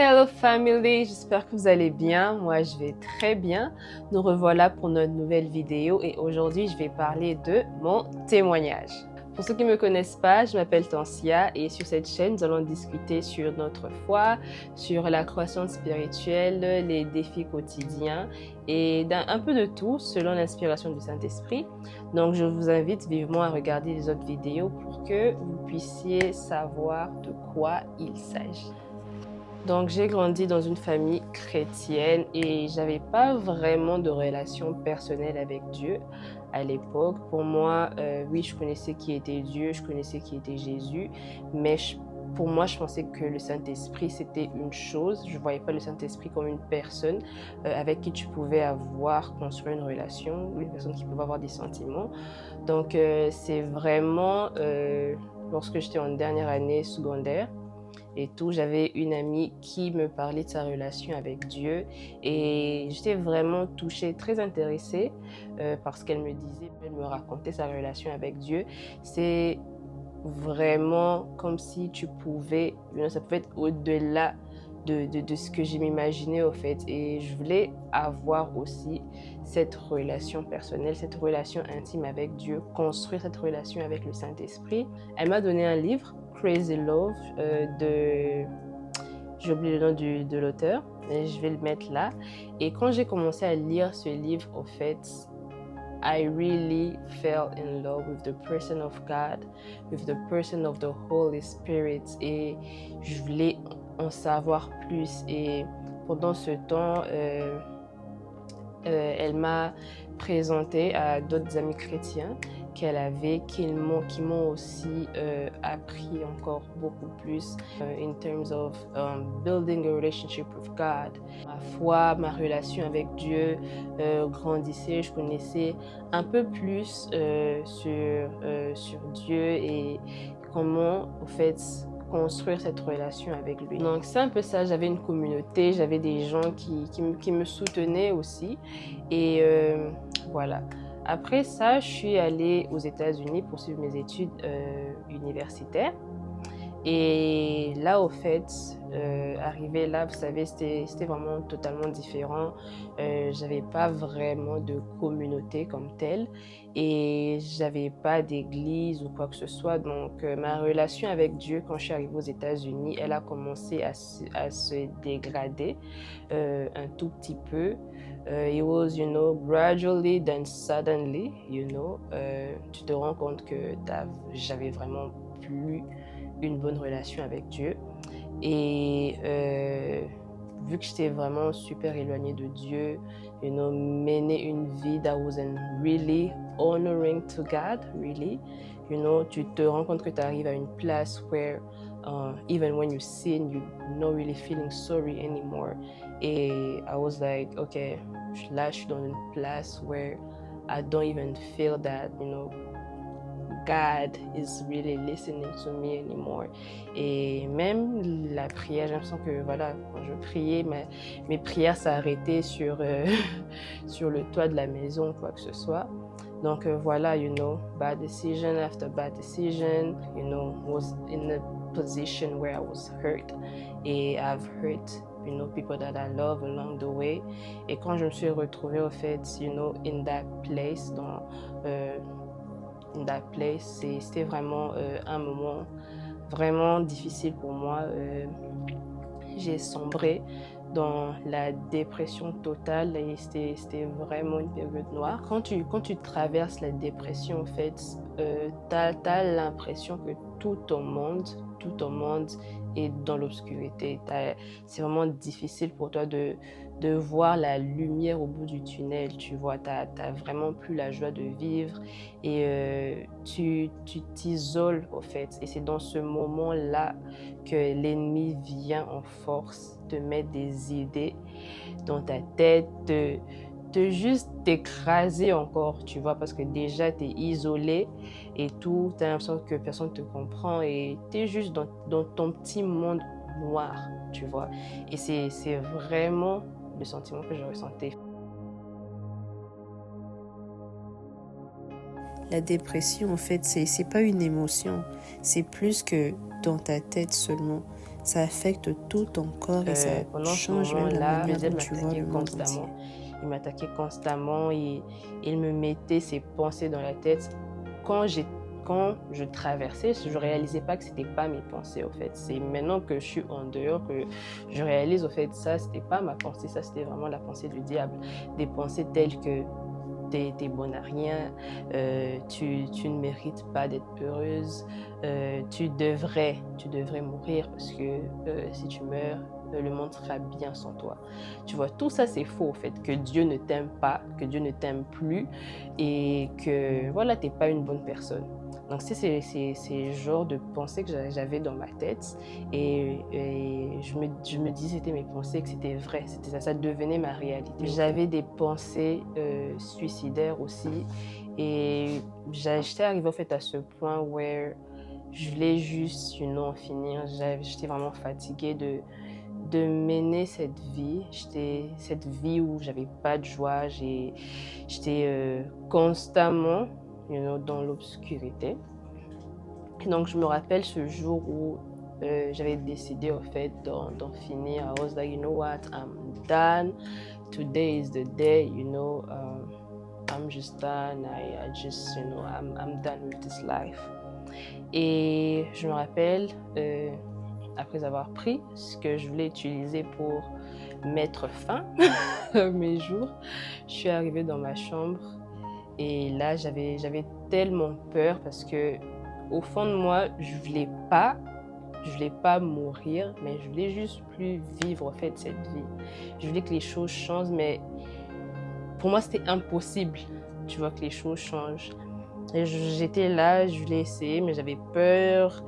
Hello family, j'espère que vous allez bien. Moi, je vais très bien. Nous revoilà pour notre nouvelle vidéo et aujourd'hui, je vais parler de mon témoignage. Pour ceux qui ne me connaissent pas, je m'appelle Tansia et sur cette chaîne, nous allons discuter sur notre foi, sur la croissance spirituelle, les défis quotidiens et un peu de tout selon l'inspiration du Saint-Esprit. Donc, je vous invite vivement à regarder les autres vidéos pour que vous puissiez savoir de quoi il s'agit. Donc, j'ai grandi dans une famille chrétienne et j'avais pas vraiment de relation personnelle avec Dieu à l'époque. Pour moi, oui, je connaissais qui était Dieu, je connaissais qui était Jésus, mais pour moi, je pensais que le Saint-Esprit, c'était une chose. Je voyais pas le Saint-Esprit comme une personne avec qui tu pouvais construire une relation, une personne qui pouvait avoir des sentiments. Donc, c'est vraiment lorsque j'étais en dernière année secondaire, et tout, j'avais une amie qui me parlait de sa relation avec Dieu et j'étais vraiment touchée, très intéressée parce qu'elle me disait, elle me racontait sa relation avec Dieu. C'est vraiment comme si tu pouvais, ça pouvait être au-delà de ce que je m'imaginais au fait, et je voulais avoir aussi cette relation personnelle, cette relation intime avec Dieu, construire cette relation avec le Saint-Esprit. Elle m'a donné un livre, Crazy Love, j'ai oublié le nom de l'auteur, mais je vais le mettre là. Et quand j'ai commencé à lire ce livre, au fait, I really fell in love with the person of God, with the person of the Holy Spirit, et je voulais en savoir plus. Et pendant ce temps, elle m'a présenté à d'autres amis chrétiens qu'elle avait, qui m'ont aussi appris encore beaucoup plus in terms of building a relationship with God. Ma foi, ma relation avec Dieu grandissait, je connaissais un peu plus sur Dieu et comment, au fait, construire cette relation avec lui. Donc c'est un peu ça, j'avais une communauté, j'avais des gens qui me soutenaient aussi et voilà. Après ça, je suis allée aux États-Unis pour suivre mes études universitaires. Et là, au fait, arrivé là, vous savez, c'était vraiment totalement différent. J'avais pas vraiment de communauté comme telle et j'avais pas d'église ou quoi que ce soit. Donc, ma relation avec Dieu, quand je suis arrivée aux États-Unis, elle a commencé à se dégrader un tout petit peu. It was, gradually then suddenly, tu te rends compte que j'avais vraiment plus une bonne relation avec Dieu. Et vu que j'étais vraiment super éloignée de Dieu, mener une vie that wasn't really honoring to God, really, tu te rends compte que tu arrives à une place where even when you sin, you're not really feeling sorry anymore. Et I was like, okay, là, je suis dans une place where I don't even feel that, God is really listening to me anymore. Et même la prière, j'ai l'impression que voilà, quand je priais, mes prières s'arrêtaient sur, sur le toit de la maison, quoi que ce soit. Donc voilà, bad decision after bad decision, was in a position where I was hurt. Et I've hurt, people that I love along the way. Et quand je me suis retrouvée, au fait, in that place, c'était vraiment un moment vraiment difficile pour moi. J'ai sombré dans la dépression totale et c'était vraiment une période noire. Quand tu traverses la dépression, en fait, t'as l'impression que tout ton monde est dans l'obscurité. C'est vraiment difficile pour toi de voir la lumière au bout du tunnel, tu vois. T'as vraiment plus la joie de vivre et tu t'isoles, au fait. Et c'est dans ce moment-là que l'ennemi vient en force te mettre des idées dans ta tête, de juste t'écraser encore, tu vois, parce que déjà t'es isolé et tout, t'as l'impression que personne te comprend et t'es juste dans ton petit monde noir, tu vois. Et c'est vraiment le sentiment que je ressentais. La dépression, en fait, c'est pas une émotion, c'est plus que dans ta tête seulement. ça affecte tout ton corps et ça Pendant ce change même la moment-là, il manière faisait dont tu vois m'attaquer le monde entier. constamment. Il m'attaquait constamment et il me mettait ses pensées dans la tête. Quand je traversais, je ne réalisais pas que ce n'était pas mes pensées, au fait. C'est maintenant que je suis en dehors que je réalise, au fait, ça, ce n'était pas ma pensée, ça, c'était vraiment la pensée du diable. Des pensées telles que t'es bonne à rien, tu ne mérites pas d'être heureuse, tu devrais mourir parce que si tu meurs, le monde sera bien sans toi. Tu vois, tout ça c'est faux, au fait, que Dieu ne t'aime pas, que Dieu ne t'aime plus et que voilà, t'es pas une bonne personne. Donc c'est le genre de pensées que j'avais dans ma tête et je me disais c'était mes pensées, que c'était vrai, ça devenait ma réalité. J'avais des pensées suicidaires aussi et j'étais arrivée au fait à ce point où je voulais juste en finir. J'étais vraiment fatiguée de mener cette vie. Cette vie où j'avais pas de joie, j'étais constamment dans l'obscurité. Et donc je me rappelle ce jour où j'avais décidé en fait d'en finir. I was like, you know what, I'm done. Today is the day, I'm just done. I just, I'm done with this life. Et je me rappelle, après avoir pris ce que je voulais utiliser pour mettre fin à mes jours, je suis arrivée dans ma chambre et là, j'avais tellement peur parce que au fond de moi, je voulais pas mourir, mais je voulais juste plus vivre en fait cette vie. Je voulais que les choses changent, mais pour moi, c'était impossible, tu vois, que les choses changent. Et j'étais là, je voulais essayer, mais j'avais peur.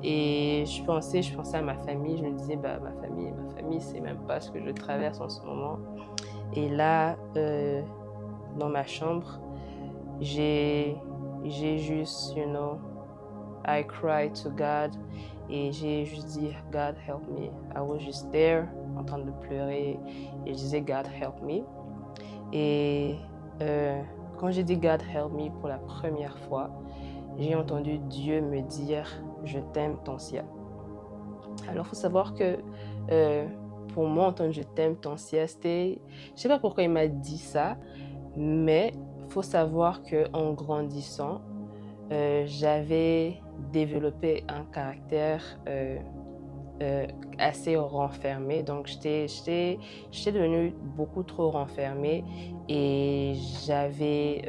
Et je pensais à ma famille. Je me disais, bah, ma famille, c'est même pas ce que je traverse en ce moment. Et là, dans ma chambre, j'ai juste, I cried to God. Et j'ai juste dit, God help me. I was just there, en train de pleurer. Et je disais, God help me. Et quand j'ai dit God help me pour la première fois, j'ai entendu Dieu me dire je t'aime Tansia. Alors il faut savoir que pour moi entendre je t'aime Tansia, c'était, je sais pas pourquoi il m'a dit ça, mais il faut savoir que en grandissant, j'avais développé un caractère assez renfermée. Donc, j'étais devenue beaucoup trop renfermée et j'avais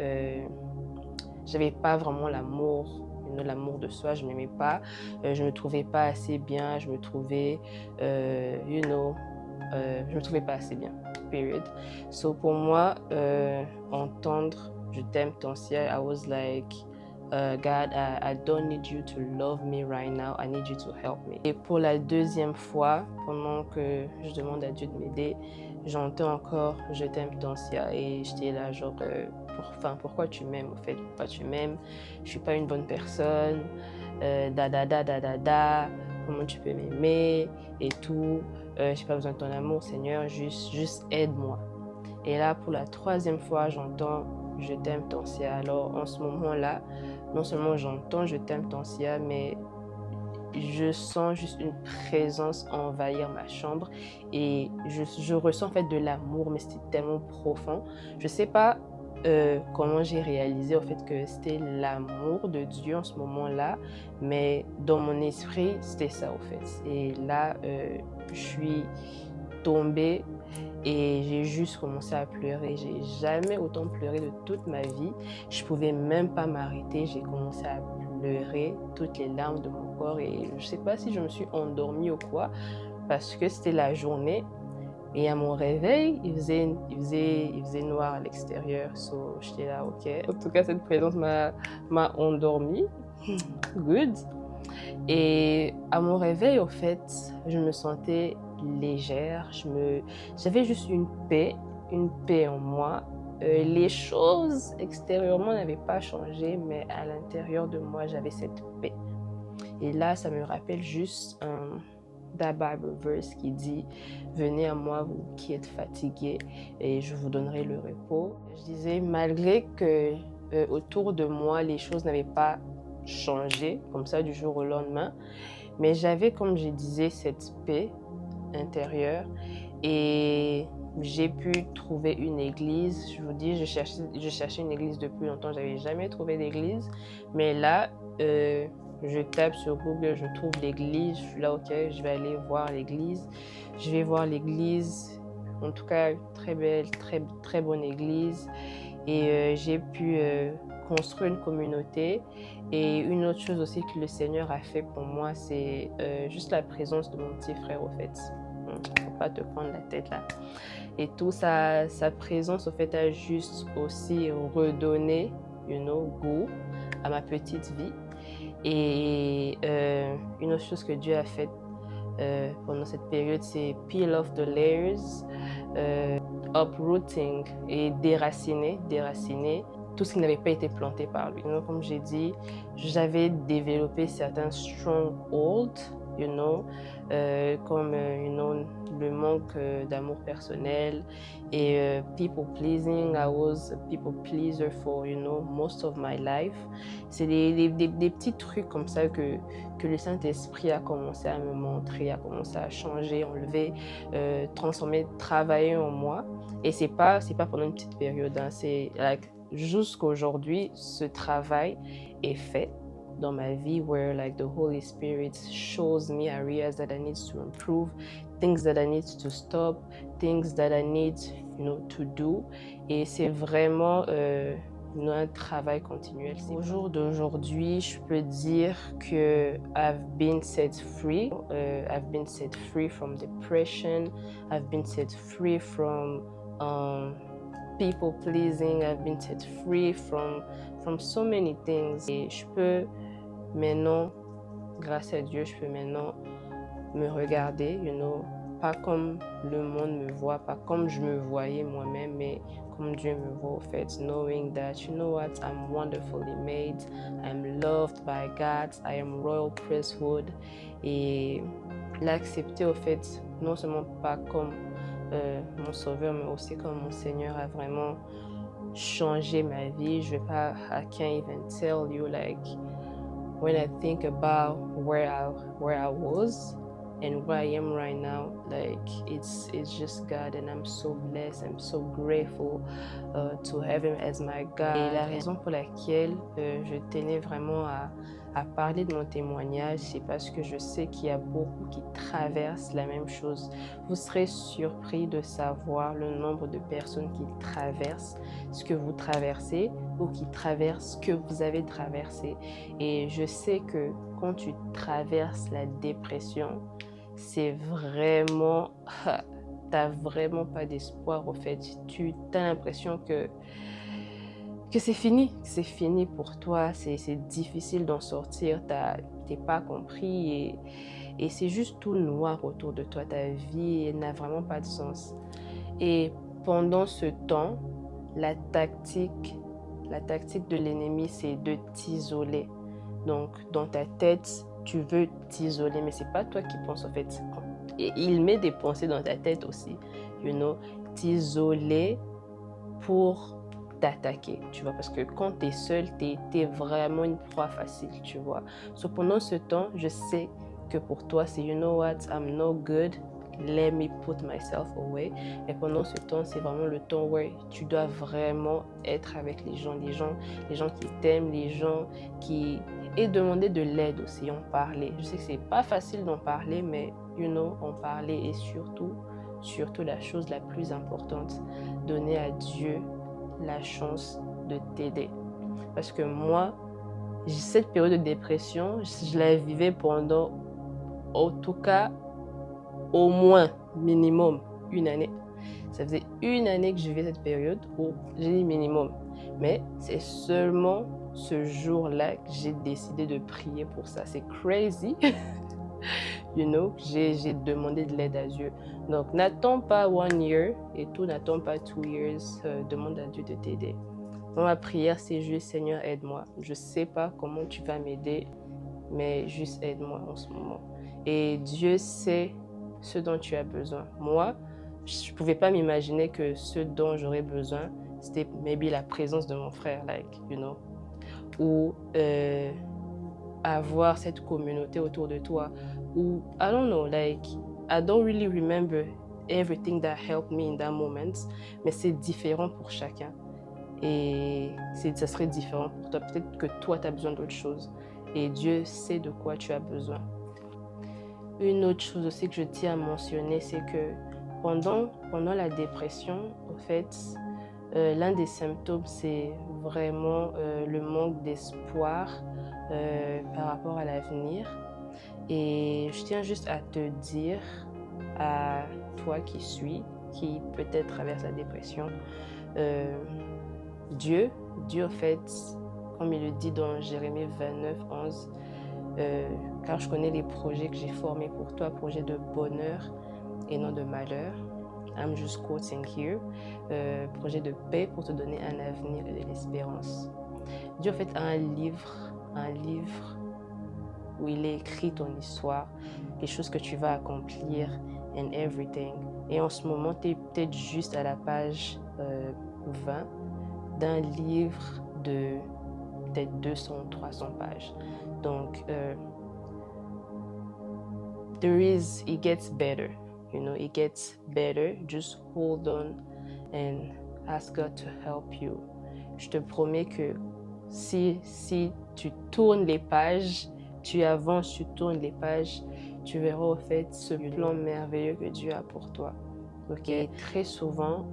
pas vraiment l'amour de soi. Je m'aimais pas. Je me trouvais pas assez bien. Je me trouvais, je me trouvais pas assez bien. Period. So, pour moi, entendre je t'aime, Tansia, I was like, God, I don't need you to love me right now. I need you to help me. Et pour la deuxième fois, pendant que je demande à Dieu de m'aider, j'entends encore je t'aime, Tansia. Et j'étais là, genre, pourquoi tu m'aimes, en fait? Pourquoi tu m'aimes? Je suis pas une bonne personne. Comment tu peux m'aimer? Et tout. J'ai pas besoin de ton amour, Seigneur. Juste aide-moi. Et là, pour la troisième fois, j'entends je t'aime Tansia. Alors, en ce moment-là, non seulement j'entends je t'aime Tansia, mais je sens juste une présence envahir ma chambre et je ressens en fait de l'amour, mais c'était tellement profond. Je sais pas comment j'ai réalisé en fait que c'était l'amour de Dieu en ce moment-là, mais dans mon esprit, c'était ça en fait. Et là, je suis tombée et j'ai juste commencé à pleurer. J'ai jamais autant pleuré de toute ma vie. Je pouvais même pas m'arrêter. J'ai commencé à pleurer toutes les larmes de mon corps et je sais pas si je me suis endormie ou quoi parce que c'était la journée. Et à mon réveil, il faisait noir à l'extérieur. So, j'étais là, ok. En tout cas, cette présence m'a endormie. Good. Et à mon réveil, au fait, je me sentais légère. J'avais juste une paix en moi. Les choses extérieurement n'avaient pas changé, mais à l'intérieur de moi, j'avais cette paix. Et là, ça me rappelle juste d'un Bible verse qui dit « Venez à moi, vous qui êtes fatigués, et je vous donnerai le repos. » Je disais, malgré que autour de moi, les choses n'avaient pas changé comme ça du jour au lendemain, Mais j'avais, comme je disais, cette paix intérieure et j'ai pu trouver une église. Je vous dis, je cherchais une église depuis longtemps, je n'avais jamais trouvé d'église. Mais là, je tape sur Google, je trouve l'église, je suis là, ok, je vais aller voir l'église. Je vais voir l'église, en tout cas, très belle, très bonne église. Et j'ai pu construire une communauté. Et une autre chose aussi que le Seigneur a fait pour moi, c'est juste la présence de mon petit frère, au fait. Faut pas te prendre la tête là. Et tout sa présence, au fait, a juste aussi redonné, goût à ma petite vie. Et une autre chose que Dieu a fait pendant cette période, c'est peel off the layers, uprooting et déraciner tout ce qui n'avait pas été planté par lui. Comme j'ai dit, j'avais développé certains strongholds, comme le manque d'amour personnel et people pleasing. I was a people pleaser for most of my life. C'est des petits trucs comme ça que le Saint-Esprit a commencé à me montrer, a commencé à changer, enlever, transformer, travailler en moi. Et c'est pas pendant une petite période, hein, c'est jusqu'à aujourd'hui, ce travail est fait dans ma vie where the Holy Spirit shows me areas that I need to improve, things that I need to stop, things that I need to do. Et c'est vraiment un travail continuel. Au jour d'aujourd'hui, je peux dire que I've been set free. I've been set free from depression. I've been set free from people pleasing. I've been set free from so many things. Et je peux maintenant, grâce à Dieu, je peux maintenant me regarder, pas comme le monde me voit, pas comme je me voyais moi-même, mais comme Dieu me voit, au fait, knowing that, I'm wonderfully made, I'm loved by God, I am royal priesthood. Et l'accepter, au fait, non seulement pas comme mon sauveur, mais aussi comme mon Seigneur a vraiment changé ma vie. Je vais pas, I can't even tell you, when I think about where I was and where I am right now, it's just God, and I'm so blessed, I'm so grateful to have Him as my God. Et la raison pour laquelle je tenais vraiment à parler de mon témoignage, c'est parce que je sais qu'il y a beaucoup qui traversent la même chose. Vous serez surpris de savoir le nombre de personnes qui traversent ce que vous traversez ou qui traversent ce que vous avez traversé. Et je sais que quand tu traverses la dépression, c'est vraiment... t'as vraiment pas d'espoir, au fait. Tu as l'impression que c'est fini pour toi, c'est difficile d'en sortir, t'es pas compris et c'est juste tout noir autour de toi, ta vie n'a vraiment pas de sens. Et pendant ce temps, la tactique de l'ennemi, c'est de t'isoler. Donc dans ta tête, tu veux t'isoler, mais c'est pas toi qui penses, en fait. Et il met des pensées dans ta tête aussi, t'isoler pour t'attaquer, tu vois, parce que quand tu es seul, t'es vraiment une proie facile, tu vois. So, pendant ce temps, je sais que pour toi, c'est I'm no good, let me put myself away. Et pendant ce temps, c'est vraiment le temps où tu dois vraiment être avec les gens qui t'aiment, les gens qui... Et demander de l'aide aussi, en parler. Je sais que c'est pas facile d'en parler, mais en parler et surtout la chose la plus importante, donner à Dieu la chance de t'aider. Parce que moi, cette période de dépression, je la vivais pendant, en tout cas, au moins, minimum, 1 année. Ça faisait 1 année que je vivais cette période où j'ai dit minimum. Mais c'est seulement ce jour-là que j'ai décidé de prier pour ça. C'est crazy. J'ai demandé de l'aide à Dieu. Donc, n'attends pas 1 year et tout, n'attends pas 2 years. Demande à Dieu de t'aider. Ma prière, c'est juste, Seigneur, aide-moi. Je ne sais pas comment tu vas m'aider, mais juste aide-moi en ce moment. Et Dieu sait ce dont tu as besoin. Moi, je ne pouvais pas m'imaginer que ce dont j'aurais besoin, c'était maybe la présence de mon frère, ou avoir cette communauté autour de toi. Ou, I don't know, like, I don't really remember everything that helped me in that moment, mais c'est différent pour chacun. Et ça serait différent pour toi. Peut-être que toi, tu as besoin d'autre chose. Et Dieu sait de quoi tu as besoin. Une autre chose aussi que je tiens à mentionner, c'est que pendant la dépression, en fait, l'un des symptômes, c'est vraiment le manque d'espoir par rapport à l'avenir. Et je tiens juste à te dire, à toi qui peut-être traverse la dépression, Dieu en fait, comme il le dit dans Jérémie 29:11, car je connais les projets que j'ai formés pour toi, projets de bonheur et non de malheur. I'm just quoting here. Projet de paix pour te donner un avenir et de l'espérance. Dieu en fait a un livre où il est écrit ton histoire, les choses que tu vas accomplir and everything. Et en ce moment, tu es peut-être juste à la page 20 d'un livre de peut-être 200 ou 300 pages. Donc, it gets better. You know, it gets better. Just hold on and ask God to help you. Je te promets que si tu tournes les pages, tu avances, tu tournes les pages, tu verras au fait ce plan merveilleux que Dieu a pour toi. Ok. Et très souvent,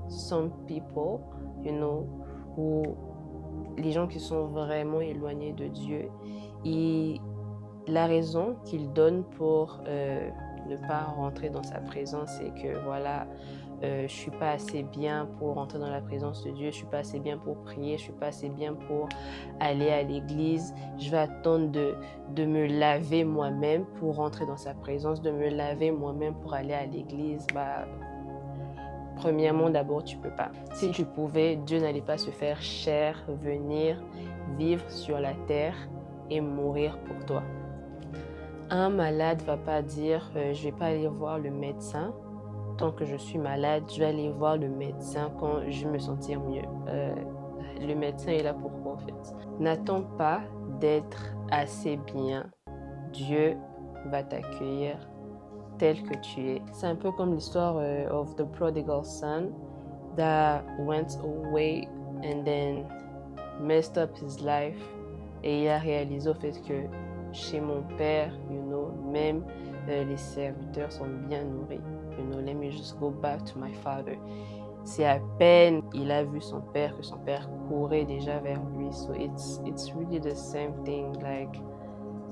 some people, you know, ou les gens qui sont vraiment éloignés de Dieu, la raison qu'ils donnent pour ne pas rentrer dans sa présence, c'est que voilà, je suis pas assez bien pour rentrer dans la présence de Dieu, je suis pas assez bien pour prier, je suis pas assez bien pour aller à l'église, je vais attendre de me laver moi-même pour rentrer dans sa présence, de me laver moi-même pour aller à l'église. Premièrement, d'abord, tu peux pas. Si tu pouvais, Dieu n'allait pas se faire chair, venir vivre sur la terre et mourir pour toi. Un malade va pas dire je vais pas aller voir le médecin tant que je suis malade, je vais aller voir le médecin quand je vais me sentir mieux. Le médecin est là pourquoi en fait? N'attends pas d'être assez bien. Dieu va t'accueillir tel que tu es. C'est un peu comme l'histoire of the prodigal son that went away and then messed up his life. Et il a réalisé au fait que chez mon père, you know, même les serviteurs sont bien nourris. You know, let me just go back to my father. C'est à peine il a vu son père que son père courait déjà vers lui. So it's really the same thing. Like,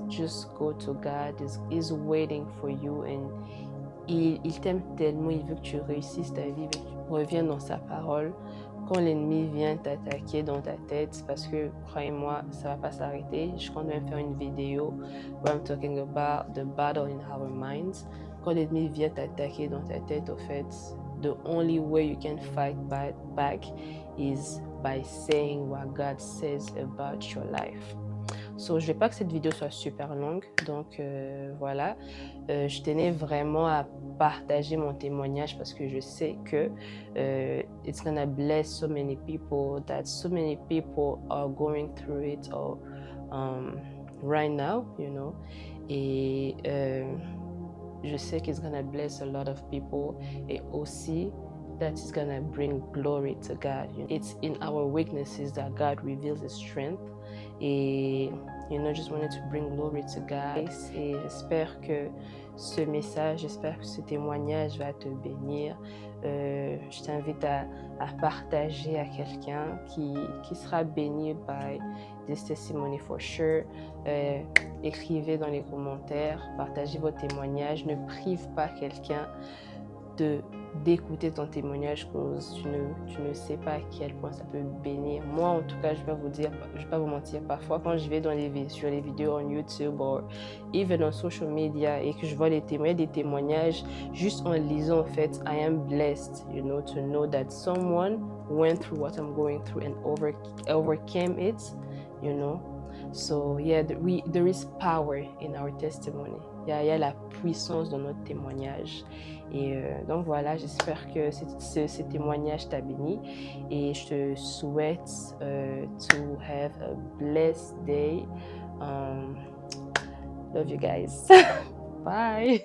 just go to God. He's waiting for you and il t'aime tellement, il veut que tu réussisses ta vie, reviens dans sa parole. Quand l'ennemi vient t'attaquer dans ta tête, parce que, croyez-moi, ça va pas s'arrêter. Je compte même faire une vidéo où I'm talking about the battle in our minds. Quand l'ennemi vient t'attaquer dans ta tête, au fait, the only way you can fight back is by saying what God says about your life. So, je ne vais pas que cette vidéo soit super longue, donc voilà. Je tenais vraiment à partager mon témoignage parce que je sais que it's gonna bless so many people, that so many people are going through it or, right now, you know. Et je sais que it's gonna bless a lot of people et aussi that it's gonna bring glory to God. It's in our weaknesses that God reveals His strength. Et you know, just wanted to bring glory to God. Et j'espère que ce message, j'espère que ce témoignage va te bénir. Je t'invite à partager à quelqu'un qui sera béni by this testimony for sure. Écrivez dans les commentaires, partagez vos témoignages. Ne prive pas quelqu'un d'écouter ton témoignage parce que tu ne sais pas à quel point ça peut bénir. Moi, en tout cas, je vais pas vous mentir, parfois quand je vais sur les vidéos en YouTube ou even on social media et que je vois des témoignages, juste en lisant, en fait, I am blessed, you know, to know that someone went through what I'm going through and overcame it, you know. So yeah, there is power in our testimony. Il y a la puissance dans notre témoignage. Et donc voilà, j'espère que ce témoignage t'a béni. Et je te souhaite to have a blessed day. Love you guys. Bye.